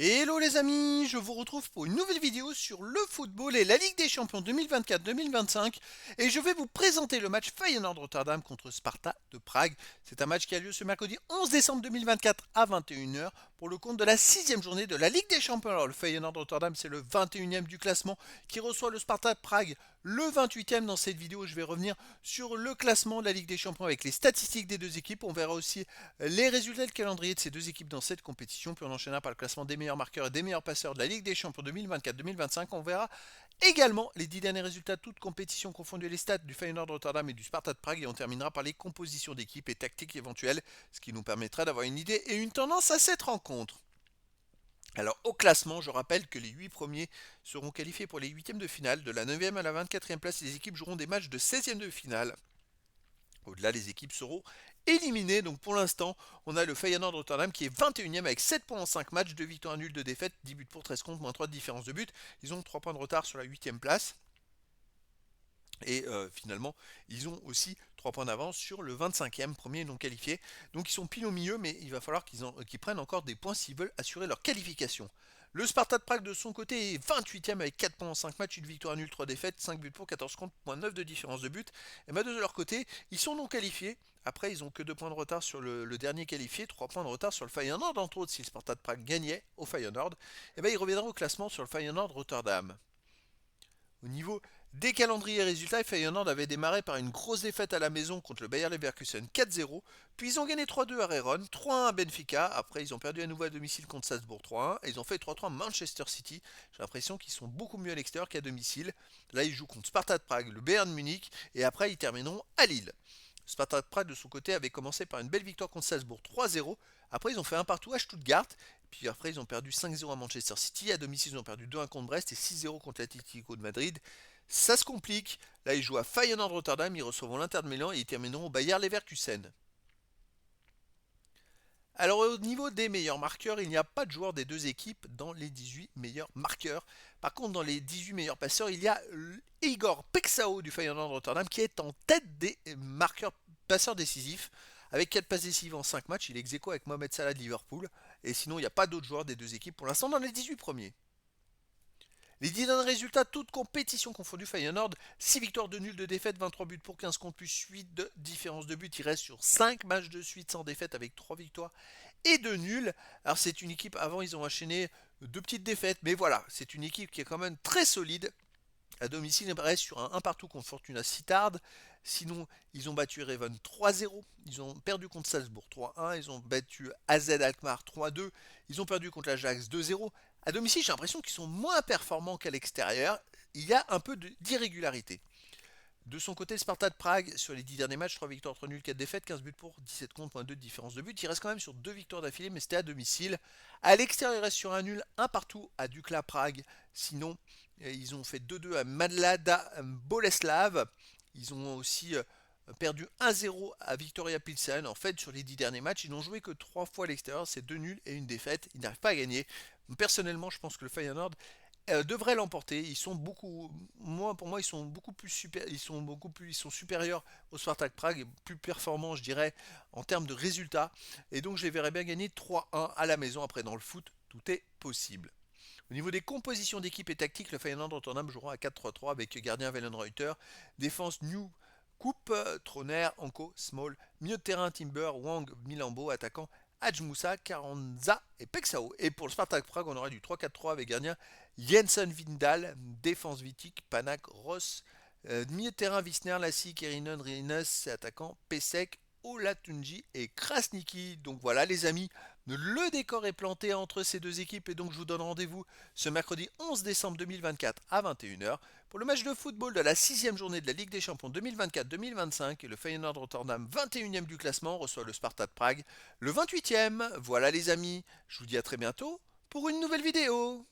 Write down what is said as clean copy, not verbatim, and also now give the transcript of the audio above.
Hello les amis, je vous retrouve pour une nouvelle vidéo sur le football et la Ligue des Champions 2024-2025 et je vais vous présenter le match Feyenoord Rotterdam contre Sparta de Prague. C'est un match qui a lieu ce mercredi 11 décembre 2024 à 21h pour le compte de la 6e journée de la Ligue des Champions. Alors le Feyenoord Rotterdam c'est le 21e du classement qui reçoit le Sparta de Prague le 28e. Dans cette vidéo je vais revenir sur le classement de la Ligue des Champions avec les statistiques des deux équipes. On verra aussi les résultats et le calendrier de ces deux équipes dans cette compétition, puis on enchaînera par le classement des meilleurs marqueurs et des meilleurs passeurs de la Ligue des Champions 2024-2025. On verra également les 10 derniers résultats, toutes compétitions confondues, les stats du Feyenoord Rotterdam et du Sparta de Prague, et on terminera par les compositions d'équipes et tactiques éventuelles, ce qui nous permettra d'avoir une idée et une tendance à cette rencontre. Alors au classement, je rappelle que les 8 premiers seront qualifiés pour les 8e de finale. De la 9e à la 24e place, les équipes joueront des matchs de 16e de finale. Au-delà, les équipes seront éliminées. Donc pour l'instant, on a le Feyenoord Rotterdam qui est 21e avec 7 points en 5 matchs, 2 victoires, 1 nul, 2 défaites, 10 buts pour, 13 contre, moins 3 de différence de but. Ils ont 3 points de retard sur la 8e place. Et finalement, ils ont aussi 3 points d'avance sur le 25e, premier non qualifié. Donc ils sont pile au milieu, mais il va falloir qu'ils prennent encore des points s'ils veulent assurer leur qualification. Le Sparta de Prague de son côté est 28e avec 4 points en 5 matchs, 1 victoire nulle, 3 défaites, 5 buts pour, 14 contre, moins 9 de différence de but. Et de leur côté, ils sont non qualifiés. Après, ils ont que 2 points de retard sur le dernier qualifié, 3 points de retard sur le Feyenoord. Entre autres, si le Sparta de Prague gagnait au Feyenoord, il reviendra au classement sur le Feyenoord Rotterdam. Au niveau des calendriers résultats, Feyenoord avait démarré par une grosse défaite à la maison contre le Bayer Leverkusen 4-0, puis ils ont gagné 3-2 à Rérone, 3-1 à Benfica, après ils ont perdu à nouveau à domicile contre Salzbourg 3-1, et ils ont fait 3-3 à Manchester City. J'ai l'impression qu'ils sont beaucoup mieux à l'extérieur qu'à domicile. Là ils jouent contre Sparta de Prague, le Bayern Munich, et après ils termineront à Lille. Sparta de Prague de son côté avait commencé par une belle victoire contre Salzbourg 3-0, après ils ont fait un partout à Stuttgart, puis après ils ont perdu 5-0 à Manchester City, à domicile ils ont perdu 2-1 contre Brest et 6-0 contre l'Atlético de Madrid. Ça se complique. Là, ils jouent à Feyenoord Rotterdam, ils recevront l'Inter de Milan et ils termineront au Bayer Leverkusen. Alors au niveau des meilleurs marqueurs, il n'y a pas de joueur des deux équipes dans les 18 meilleurs marqueurs. Par contre, dans les 18 meilleurs passeurs, il y a Igor Pexao du Feyenoord Rotterdam qui est en tête des marqueurs passeurs décisifs. Avec 4 passes décisives en 5 matchs, il est ex aequo avec Mohamed Salah de Liverpool. Et sinon, il n'y a pas d'autres joueurs des deux équipes pour l'instant dans les 18 premiers. Les 10 derniers résultats, toutes compétitions confondues, Feyenoord, 6 victoires de nul, de défaites, 23 buts pour, 15 contre, plus 8 de différence de but. Il reste sur 5 matchs de suite sans défaite avec 3 victoires et 2 nuls. Alors c'est une équipe, avant ils ont enchaîné 2 petites défaites, mais voilà, c'est une équipe qui est quand même très solide. À domicile, ils restent sur un partout contre Fortuna Sittard. Sinon, ils ont battu Reven 3-0. Ils ont perdu contre Salzbourg 3-1. Ils ont battu AZ Alkmaar 3-2. Ils ont perdu contre l'Ajax 2-0. À domicile, j'ai l'impression qu'ils sont moins performants qu'à l'extérieur. Il y a un peu d'irrégularité. De son côté, le Sparta de Prague, sur les 10 derniers matchs, 3 victoires, 3 nuls, 4 défaites, 15 buts pour, 17 contre, 2 de différence de but. Il reste quand même sur 2 victoires d'affilée, mais c'était à domicile. À l'extérieur, il reste sur un nul, un partout à Dukla Prague. Sinon, ils ont fait 2-2 à Madlada Boleslav. Ils ont aussi perdu 1-0 à Victoria Pilsen. En fait, sur les 10 derniers matchs, ils n'ont joué que 3 fois à l'extérieur. C'est 2 nuls et une défaite. Ils n'arrivent pas à gagner. Personnellement, je pense que le Feyenoord devraient l'emporter. Ils sont beaucoup, moi pour moi, ils sont beaucoup plus super, ils sont supérieurs au Spartak Prague et plus performants, je dirais, en termes de résultats. Et donc, je les verrais bien gagner 3-1 à la maison. Après, dans le foot, tout est possible. Au niveau des compositions d'équipe et tactique, le Feyenoord Rotterdam jouera à 4-3-3 avec gardien Wellenreuter, défense New Coupe, Troner, Anko, Small, milieu de terrain Timber, Wang, Milambo, attaquant Adjmoussa, Carranza et Pexao. Et pour le Spartak Prague, on aura du 3-4-3 avec gardien Jensen Vindal, défense Vitic, Panak, Ross, milieu de terrain Wisner, Lassi, Kerinen, Rines, attaquant Pesek, Olatunji et Krasniki. Donc voilà les amis, le décor est planté entre ces deux équipes et donc je vous donne rendez-vous ce mercredi 11 décembre 2024 à 21h pour le match de football de la 6e journée de la Ligue des Champions 2024-2025 et le Feyenoord Rotterdam 21e du classement reçoit le Sparta de Prague le 28e. Voilà les amis, je vous dis à très bientôt pour une nouvelle vidéo.